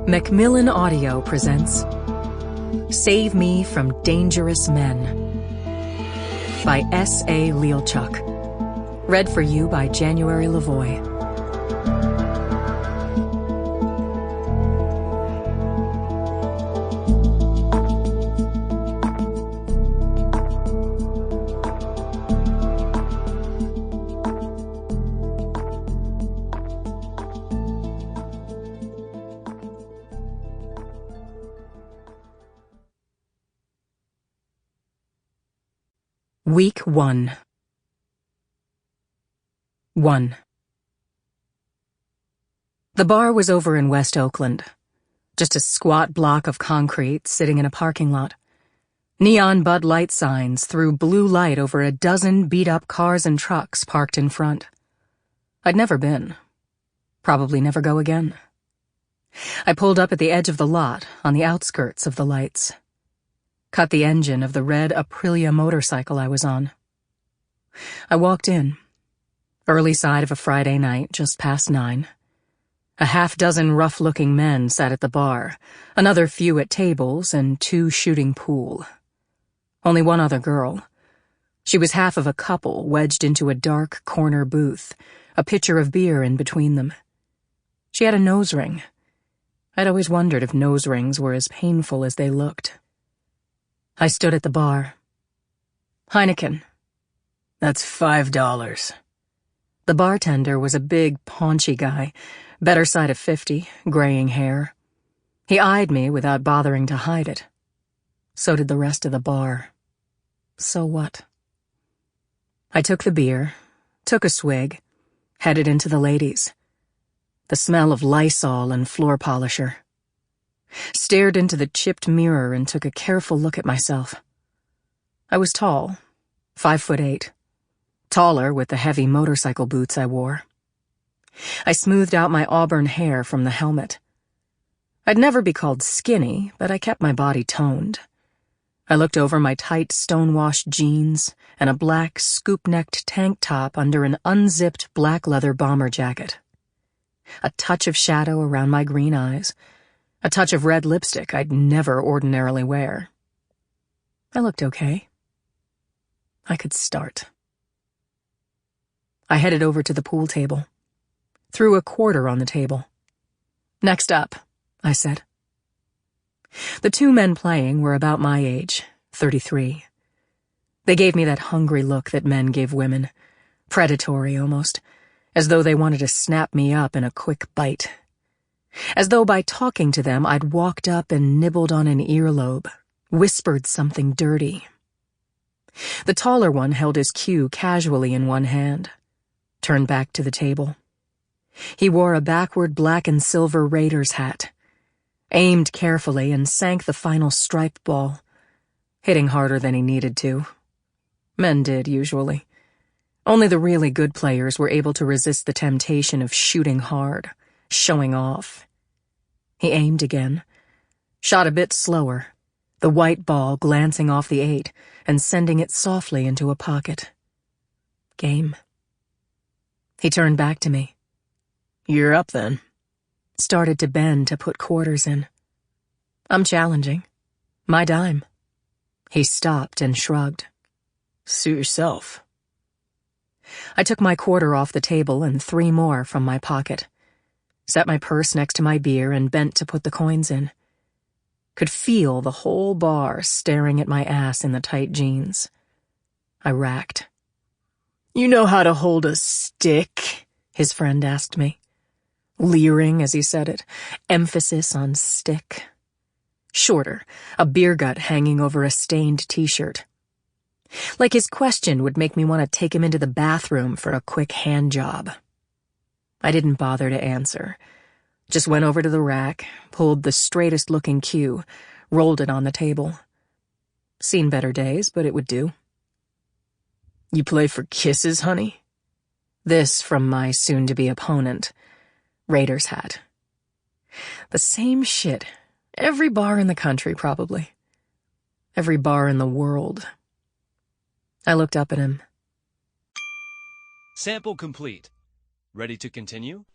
Macmillan Audio presents Save Me from Dangerous Men by S.A. Lelchuk. Read for you by January LaVoy. Week 1. 1. The bar was over in West Oakland. Just a squat block of concrete sitting in a parking lot. Neon Bud Light signs threw blue light over a dozen beat-up cars and trucks parked in front. I'd never been. Probably never go again. I pulled up at the edge of the lot, on the outskirts of the lights. Cut the engine of the red Aprilia motorcycle I was on. I walked in. Early side of a Friday night, just past 9. A half-dozen rough-looking men sat at the bar, another few at tables, and 2 shooting pool. Only one other girl. She was half of a couple wedged into a dark corner booth, a pitcher of beer in between them. She had a nose ring. I'd always wondered if nose rings were as painful as they looked. I stood at the bar. Heineken. That's $5. The bartender was a big, paunchy guy, better side of 50, graying hair. He eyed me without bothering to hide it. So did the rest of the bar. So what? I took the beer, took a swig, headed into the ladies. The smell of Lysol and floor polisher. Stared into the chipped mirror and took a careful look at myself. I was tall, 5'8", taller with the heavy motorcycle boots I wore. I smoothed out my auburn hair from the helmet. I'd never be called skinny, but I kept my body toned. I looked over my tight stonewashed jeans and a black scoop-necked tank top under an unzipped black leather bomber jacket. A touch of shadow around my green eyes. A touch of red lipstick I'd never ordinarily wear. I looked okay. I could start. I headed over to the pool table. Threw a quarter on the table. Next up, I said. The 2 men playing were about my age, 33. They gave me that hungry look that men give women, predatory almost, as though they wanted to snap me up in a quick bite. As though by talking to them I'd walked up and nibbled on an earlobe, whispered something dirty. The taller one held his cue casually in one hand, turned back to the table. He wore a backward black and silver Raiders hat, aimed carefully and sank the final stripe ball, hitting harder than he needed to. Men did, usually. Only the really good players were able to resist the temptation of shooting hard, showing off. He aimed again, shot a bit slower, the white ball glancing off the 8 and sending it softly into a pocket. Game. He turned back to me. You're up then. Started to bend to put quarters in. I'm challenging. My dime. He stopped and shrugged. Suit yourself. I took my quarter off the table and 3 more from my pocket. Set my purse next to my beer and bent to put the coins in. Could feel the whole bar staring at my ass in the tight jeans. I racked. You know how to hold a stick? His friend asked me. Leering as he said it, emphasis on stick. Shorter, a beer gut hanging over a stained t-shirt. Like his question would make me want to take him into the bathroom for a quick hand job. I didn't bother to answer. Just went over to the rack, pulled the straightest-looking cue, rolled it on the table. Seen better days, but it would do. You play for kisses, honey? This from my soon-to-be opponent. Raiders hat. The same shit. Every bar in the country, probably. Every bar in the world. I looked up at him. Sample complete. Ready to continue?